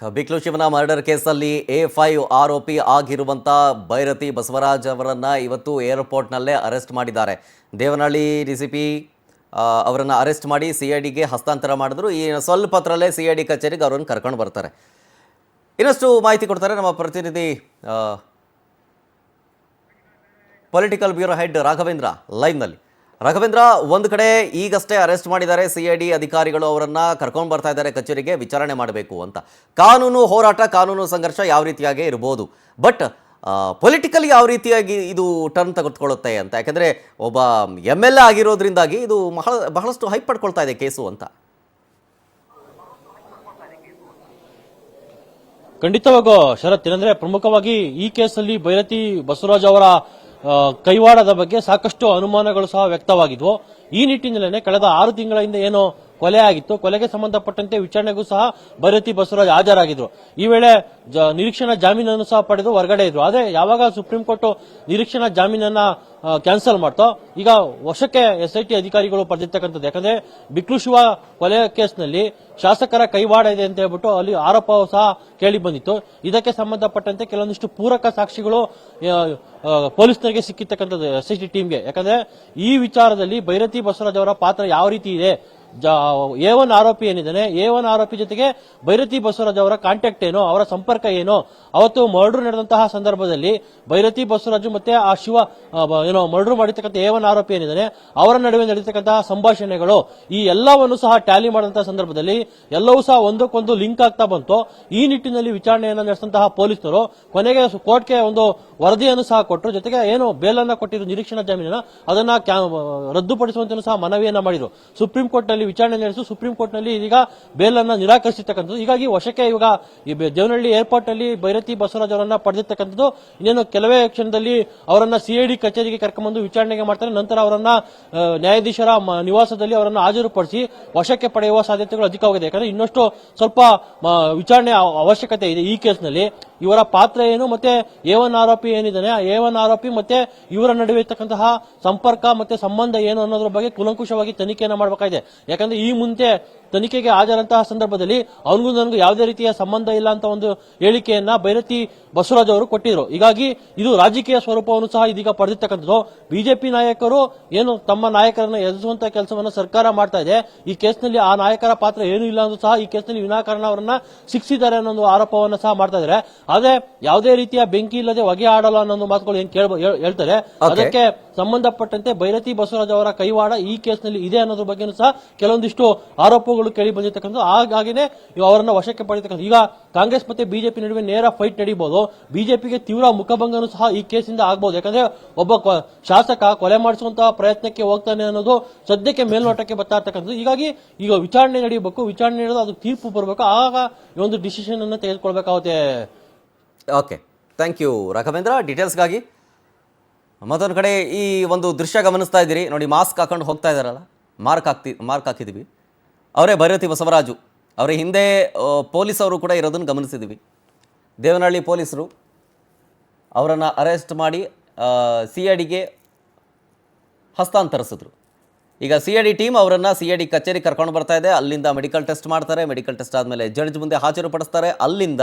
ಬಿಕ್ಲು ಶಿವನ ಮರ್ಡರ್ ಕೇಸಲ್ಲಿ A5 ಆರೋಪಿ ಆಗಿರುವಂಥ ಭೈರತಿ ಬಸವರಾಜ್ ಅವರನ್ನು ಇವತ್ತು ಏರ್ಪೋರ್ಟ್ನಲ್ಲೇ ಅರೆಸ್ಟ್ ಮಾಡಿದ್ದಾರೆ. ದೇವನಹಳ್ಳಿ ಡಿಸಿಪಿ ಅವರನ್ನು ಅರೆಸ್ಟ್ ಮಾಡಿ CIDಗೆ ಹಸ್ತಾಂತರ ಮಾಡಿದ್ರು. ಈ ಸ್ವಲ್ಪ ಹೊತ್ತರಲ್ಲೇ CID ಕಚೇರಿಗೆ ಅವರನ್ನು ಕರ್ಕೊಂಡು ಬರ್ತಾರೆ. ಇನ್ನಷ್ಟು ಮಾಹಿತಿ ಕೊಡ್ತಾರೆ ನಮ್ಮ ಪ್ರತಿನಿಧಿ ಪೊಲಿಟಿಕಲ್ ಬ್ಯೂರೋ ಹೆಡ್ ರಾಘವೇಂದ್ರ ಲೈವ್ನಲ್ಲಿ. ರಾಘವೇಂದ್ರ, ಒಂದು ಕಡೆ ಈಗಷ್ಟೇ ಅರೆಸ್ಟ್ ಮಾಡಿದ್ದಾರೆ CID ಅಧಿಕಾರಿಗಳು, ಅವರನ್ನು ಕರ್ಕೊಂಡು ಬರ್ತಾ ಇದ್ದಾರೆ ಕಚೇರಿಗೆ ವಿಚಾರಣೆ ಮಾಡಬೇಕು ಅಂತ. ಕಾನೂನು ಹೋರಾಟ, ಕಾನೂನು ಸಂಘರ್ಷ ಯಾವ ರೀತಿಯಾಗಿ ಇರ್ಬೋದು, ಬಟ್ ಪೊಲಿಟಿಕಲಿ ಯಾವ ರೀತಿಯಾಗಿ ಇದು ಟರ್ನ್ ತೆಗೆದುಕೊಳ್ಳುತ್ತೆ ಅಂತ, ಯಾಕೆಂದರೆ ಒಬ್ಬ MLA ಆಗಿರೋದ್ರಿಂದಾಗಿ ಇದು ಬಹಳಷ್ಟು ಹೈಪ್ ಪಡ್ಕೊಳ್ತಾ ಇದೆ ಕೇಸು ಅಂತ. ಖಂಡಿತವಾಗೂ ಶರತ್, ಏನಂದ್ರೆ ಪ್ರಮುಖವಾಗಿ ಈ ಕೇಸಲ್ಲಿ ಭೈರತಿ ಬಸವರಾಜ್ ಅವರ ಕೈವಾಡದ ಬಗ್ಗೆ ಸಾಕಷ್ಟು ಅನುಮಾನಗಳು ಸಹ ವ್ಯಕ್ತವಾಗಿದ್ವು. ಈ ನಿಟ್ಟಿನಲ್ಲೇ ಕಳೆದ 6 ತಿಂಗಳ ಹಿಂದೆ ಏನು ಕೊಲೆ ಆಗಿತ್ತು, ಕೊಲೆಗೆ ಸಂಬಂಧಪಟ್ಟಂತೆ ವಿಚಾರಣೆಗೂ ಸಹ ಭೈರತಿ ಬಸವರಾಜ್ ಹಾಜರಾಗಿದ್ರು. ಈ ವೇಳೆ ನಿರೀಕ್ಷಣಾ ಜಾಮೀನನ್ನು ಸಹ ಪಡೆದು ಹೊರಗಡೆ ಇದ್ರು. ಆದ್ರೆ ಯಾವಾಗ ಸುಪ್ರೀಂ ಕೋರ್ಟ್ ನಿರೀಕ್ಷಣಾ ಜಾಮೀನನ್ನ ಕ್ಯಾನ್ಸಲ್ ಮಾಡ್ತೋ, ಈಗ ವಶಕ್ಕೆ SIT ಅಧಿಕಾರಿಗಳು ಪಡೆದಿರ್ತಕ್ಕಂಥದ್ದು. ಯಾಕಂದ್ರೆ ಬಿಕ್ಲು ಶಿವ ಕೊಲೆ ಕೇಸ್ನಲ್ಲಿ ಶಾಸಕರ ಕೈವಾಡ ಇದೆ ಅಂತ ಹೇಳ್ಬಿಟ್ಟು ಅಲ್ಲಿ ಆರೋಪ ಸಹ ಕೇಳಿ ಬಂದಿತ್ತು. ಇದಕ್ಕೆ ಸಂಬಂಧಪಟ್ಟಂತೆ ಕೆಲವೊಂದಿಷ್ಟು ಪೂರಕ ಸಾಕ್ಷಿಗಳು ಪೊಲೀಸರಿಗೆ ಸಿಕ್ಕಿರ್ತಕ್ಕಂಥದ್ದು SIT ಟೀಮ್ಗೆ. ಯಾಕಂದ್ರೆ ಈ ವಿಚಾರದಲ್ಲಿ ಭೈರತಿ ಬಸವರಾಜ್ ಅವರ ಪಾತ್ರ ಯಾವ ರೀತಿ ಇದೆ, A1 ಆರೋಪಿ ಏನಿದ್ದಾನೆ, A1 ಆರೋಪಿ ಜೊತೆಗೆ ಭೈರತಿ ಬಸವರಾಜ್ ಅವರ ಕಾಂಟ್ಯಾಕ್ಟ್ ಏನೋ, ಅವರ ಸಂಪರ್ಕ ಏನೋ, ಅವತ್ತು ಮರ್ಡರ್ ನಡೆದಂತಹ ಸಂದರ್ಭದಲ್ಲಿ ಭೈರತಿ ಬಸವರಾಜು ಮತ್ತೆ ಆ ಶಿವ ಏನೋ ಮರ್ಡರ್ ಮಾಡಿರ್ತಕ್ಕಂಥ A1 ಆರೋಪಿ ಏನಿದ್ದಾನೆ ಅವರ ನಡುವೆ ನಡೆದಿರ್ತಕ್ಕಂತಹ ಸಂಭಾಷಣೆಗಳು, ಈ ಎಲ್ಲವನ್ನು ಸಹ ಟ್ಯಾಲಿ ಮಾಡಿದಂತಹ ಸಂದರ್ಭದಲ್ಲಿ ಎಲ್ಲವೂ ಸಹ ಒಂದಕ್ಕೊಂದು ಲಿಂಕ್ ಆಗ್ತಾ ಬಂತು. ಈ ನಿಟ್ಟಿನಲ್ಲಿ ವಿಚಾರಣೆಯನ್ನು ನಡೆಸಿದಂತಹ ಪೊಲೀಸರು ಕೊನೆಗೆ ಕೋರ್ಟ್ಗೆ ಒಂದು ವರದಿಯನ್ನು ಸಹ ಕೊಟ್ಟರು. ಜೊತೆಗೆ ಏನು ಬೇಲನ್ನ ಕೊಟ್ಟಿದ್ರು, ನಿರೀಕ್ಷಣಾ ಜಾಮೀನನ್ನ ಅದನ್ನ ರದ್ದುಪಡಿಸುವಂತೆ ಸಹ ಮನವಿಯನ್ನ ಮಾಡಿದ್ರು. ಸುಪ್ರೀಂ ಕೋರ್ಟ್ ನಲ್ಲಿ ವಿಚಾರಣೆ ನಡೆಸಿ ಸುಪ್ರೀಂ ಕೋರ್ಟ್ ನಲ್ಲಿ ಈಗ ಬೇಲ್ ಅನ್ನ ನಿರಾಕರಿಸಿರ್ತಕ್ಕಂಥದ್ದು. ಹೀಗಾಗಿ ವಶಕ್ಕೆ ಇವಾಗ ದೇವನಹಳ್ಳಿ ಏರ್ಪೋರ್ಟ್ ನಲ್ಲಿ ಭೈರತಿ ಬಸವರಾಜ್ ಅವರನ್ನ ಪಡೆದಿರ್ತಕ್ಕಂಥದ್ದು. ಇನ್ನೇನು ಕೆಲವೇ ಕ್ಷಣದಲ್ಲಿ ಅವರನ್ನ CID ಕಚೇರಿಗೆ ಕರ್ಕೊಂಡ್ಬಂದು ವಿಚಾರಣೆಗೆ ಮಾಡ್ತಾರೆ. ನಂತರ ಅವರನ್ನ ನ್ಯಾಯಾಧೀಶರ ನಿವಾಸದಲ್ಲಿ ಅವರನ್ನು ಹಾಜರುಪಡಿಸಿ ವಶಕ್ಕೆ ಪಡೆಯುವ ಸಾಧ್ಯತೆಗಳು ಅಧಿಕವಾಗಿದೆ. ಯಾಕಂದ್ರೆ ಇನ್ನಷ್ಟು ಸ್ವಲ್ಪ ವಿಚಾರಣೆ ಅವಶ್ಯಕತೆ ಇದೆ ಈ ಕೇಸ್ನಲ್ಲಿ. ಇವರ ಪಾತ್ರ ಏನು, ಮತ್ತೆ A1 ಆರೋಪಿ ಏನಿದ್ದಾನೆ, A1 ಆರೋಪಿ ಮತ್ತೆ ಇವರ ನಡುವೆ ಇರ್ತಕ್ಕಂತಹ ಸಂಪರ್ಕ ಮತ್ತೆ ಸಂಬಂಧ ಏನು ಅನ್ನೋದ್ರ ಬಗ್ಗೆ ಕೂಲಂಕುಷವಾಗಿ ತನಿಖೆಯನ್ನ ಮಾಡಬೇಕಾಗಿದೆ. ಯಾಕಂದ್ರೆ ಈ ಮುಂದೆ ತನಿಖೆಗೆ ಹಾಜರಂತಹ ಸಂದರ್ಭದಲ್ಲಿ ಅವನಿಗೂ ನನಗೂ ಯಾವುದೇ ರೀತಿಯ ಸಂಬಂಧ ಇಲ್ಲ ಅಂತ ಒಂದು ಹೇಳಿಕೆಯನ್ನ ಭೈರತಿ ಬಸವರಾಜ್ ಅವರು ಕೊಟ್ಟಿದ್ರು. ಹೀಗಾಗಿ ಇದು ರಾಜಕೀಯ ಸ್ವರೂಪವನ್ನು ಸಹ ಇದೀಗ ಪಡೆದಿರ್ತಕ್ಕಂಥದ್ದು. ಬಿಜೆಪಿ ನಾಯಕರು ಏನು ತಮ್ಮ ನಾಯಕರನ್ನ ಎದುರಿಸುವಂತಹ ಕೆಲಸವನ್ನ ಸರ್ಕಾರ ಮಾಡ್ತಾ ಇದೆ. ಈ ಕೇಸ್ನಲ್ಲಿ ಆ ನಾಯಕರ ಪಾತ್ರ ಏನೂ ಇಲ್ಲ ಅಂದ್ರೂ ಸಹ ಈ ಕೇಸ್ನಲ್ಲಿ ವಿನಾಕಾರಣ ಅವರನ್ನ ಶಿಕ್ಷಿಸಿದ್ದಾರೆ ಅನ್ನೋ ಒಂದು ಆರೋಪವನ್ನ ಸಹ ಮಾಡ್ತಾ ಇದ್ದಾರೆ. ಆದ್ರೆ ಯಾವುದೇ ರೀತಿಯ ಬೆಂಕಿ ಇಲ್ಲದೆ ಹೊಗೆ ಆಡಲ್ಲ ಅನ್ನೋ ಮಾತುಗಳು ಏನ್ ಹೇಳ್ತಾರೆ, ಅದಕ್ಕೆ ಸಂಬಂಧಪಟ್ಟಂತೆ ಭೈರತಿ ಬಸವರಾಜ್ ಅವರ ಕೈವಾಡ ಈ ಕೇಸ್ನಲ್ಲಿ ಇದೆ ಅನ್ನೋದ್ರ ಬಗ್ಗೆ ಸಹ ಕೆಲವೊಂದಿಷ್ಟು ಆರೋಪಗಳು ಕೇಳಿ ಬಂದಿರತಕ್ಕಂಥ. ಹಾಗಾಗಿನೇ ಅವರನ್ನ ವಶಕ್ಕೆ ಪಡೆಯತಕ್ಕಂಥ. ಈಗ ಕಾಂಗ್ರೆಸ್ ಮತ್ತೆ ಬಿಜೆಪಿ ನಡುವೆ ನೇರ ಫೈಟ್ ನಡೀಬಹುದು. ಬಿಜೆಪಿಗೆ ತೀವ್ರ ಮುಖಭಂಗನೂ ಸಹ ಈ ಕೇಸಿಂದ ಆಗಬಹುದು. ಯಾಕಂದ್ರೆ ಒಬ್ಬ ಶಾಸಕ ಕೊಲೆ ಮಾಡಿಸುವಂತಹ ಪ್ರಯತ್ನಕ್ಕೆ ಹೋಗ್ತಾನೆ ಅನ್ನೋದು ಸದ್ಯಕ್ಕೆ ಮೇಲ್ನೋಟಕ್ಕೆ ಬರ್ತಾ ಇರ್ತಕ್ಕಂಥದ್ದು. ಹೀಗಾಗಿ ಈಗ ವಿಚಾರಣೆ ನಡೀಬೇಕು, ವಿಚಾರಣೆ ನಡೆದು ಅದು ತೀರ್ಪು ಬರಬೇಕು, ಆಗ ಈ ಒಂದು ಡಿಸಿಷನ್ ಅನ್ನು ತೆಗೆದುಕೊಳ್ಬೇಕಾಗುತ್ತೆ. ಓಕೆ, ಥ್ಯಾಂಕ್ ಯು ರಾಘವೇಂದ್ರ ಡೀಟೇಲ್ಸ್ಗಾಗಿ. ಮತ್ತೊಂದು ಕಡೆ ಈ ಒಂದು ದೃಶ್ಯ ಗಮನಿಸ್ತಾ ಇದ್ದೀರಿ ನೋಡಿ, ಮಾಸ್ಕ್ ಹಾಕೊಂಡು ಹೋಗ್ತಾ ಇದ್ದಾರಲ್ಲ, ಮಾರ್ಕ್ ಹಾಕಿದ್ದೀವಿ, ಅವರೇ ಭೈರತಿ ಬಸವರಾಜು. ಅವರ ಹಿಂದೆ ಪೊಲೀಸವರು ಕೂಡ ಇರೋದನ್ನು ಗಮನಿಸಿದ್ದೀವಿ. ದೇವನಹಳ್ಳಿ ಪೊಲೀಸರು ಅವರನ್ನು ಅರೆಸ್ಟ್ ಮಾಡಿ CIDಗೆ ಹಸ್ತಾಂತರಿಸಿದ್ರು. ಈಗ CID ಟೀಮ್ ಅವರನ್ನು CID ಕಚೇರಿ ಕರ್ಕೊಂಡು ಬರ್ತಾ ಇದೆ. ಅಲ್ಲಿಂದ ಮೆಡಿಕಲ್ ಟೆಸ್ಟ್ ಮಾಡ್ತಾರೆ. ಮೆಡಿಕಲ್ ಟೆಸ್ಟ್ ಆದಮೇಲೆ ಜಡ್ಜ್ ಮುಂದೆ ಹಾಜರುಪಡಿಸ್ತಾರೆ. ಅಲ್ಲಿಂದ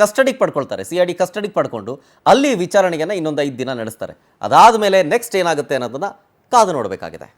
ಕಸ್ಟಡಿಗೆ ಪಡ್ಕೊಳ್ತಾರೆ. CID ಕಸ್ಟಡಿಗೆ ಪಡ್ಕೊಂಡು ಅಲ್ಲಿ ವಿಚಾರಣೆಯನ್ನು ಇನ್ನೊಂದು 5 ದಿನ ನಡೆಸ್ತಾರೆ. ಅದಾದ ಮೇಲೆ ನೆಕ್ಸ್ಟ್ ಏನಾಗುತ್ತೆ ಅನ್ನೋದನ್ನು ಕಾದು ನೋಡಬೇಕಾಗಿದೆ.